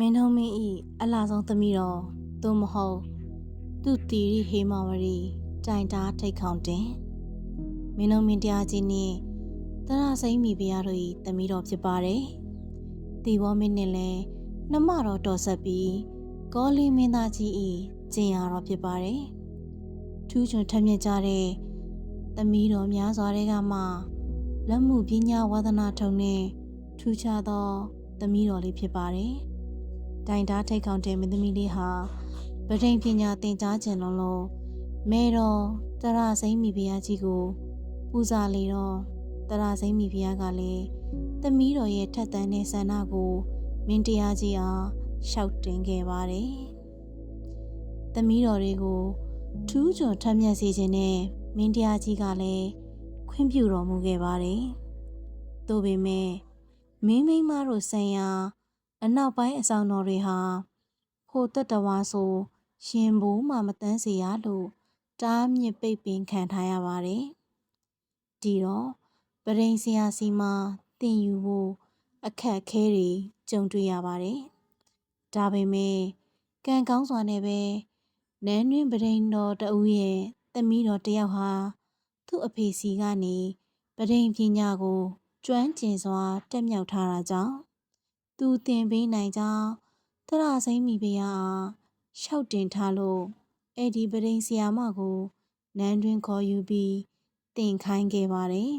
မင်းတို့မင်းဤအလားဆုံးသမီးတော်သို့မဟုတ်သူတီရီဟေမောင်ဝရီတိုင်တာထိတ်ခေါင်တင်မင်းတို့မင်းတရားကြီးနှင့်တရစိမ့်မိဖုရားတို့ဤသမီးတော်ဖြစ်ပါတယ်တီဘောမင်းနှင့်လည်းနှမတော်တော်ဆက်ပြီးကောလီမင်းသားကြီးဤကျင်ရတော်ဖြစ်ပါတယ်ထူးချွန်ထက်မြက်ကြတဲ့သမီးတော်များစွာတွေကမှလက်မှုပညာဝါသနာထုံနှင့်ထူးခြားသောသမီးတော်လေးဖြစ်ပါတယ်တိုင်တာထိတ်ခေါင်တဲ့မင်းသမီးလေးဟာဗဒိန်ပညာသင်ကြားခြင်းလုံးလို့မဲတော်တရစိမ့်မိဖုရားကြီးကိုပူဇာလေတော့တရစိမ့်မိဖုရားကလည်းသမီးတော်ရဲ့ထက်သန်တဲ့ဆန္ဒကိုမင်းတရားကြီးအားလျှောက်တင်ခဲ့ပါတယ်သမီးတော်တွေကိုထူးချွန်ထက်မြက်စေခြင်းနဲ့မင်းတရားကြီးကလည်းခွင့်ပြုတော်မူခဲ့ပါတယ်သို့ပေမဲ့မင်းမိန်းမတို့ဆံရအနောက်ပိုင်းအဆောင်တော်တွေဟာဖိုတက်တဝါဆိုရင်ဘိုးမှမတန်းစေရလို့တားမြစ်ပိတ်ပင်ခံထားရပါတယ်။ဒီတော့ပရိန်ဆရာစီမှာတင်ယူဖို့အခက်ခဲတွေကြုံတွေ့ရပါတယ်။ဒါပေမဲ့ကံကောင်းစွာနဲ့ပဲနန်းတွင်ပရိန်တော်တဦးရဲ့သမီးတော်တယောက်ဟာသူ့အဖေစီကနေပရိန်ပညာကိုကျွမ်းကျင်စွာတက်မြောက်ထားတာကြောင့်သူသင်ပေးနိုင်ကြောင်းတရစိမ့်မိဖုရားအားလျှောက်တင်ထားလို့အဲ့ဒီပရိန်ဆရာမကိုနန်းတွင်ခေါ်ယူပြီးသင်ခိုင်းခဲ့ပါတယ်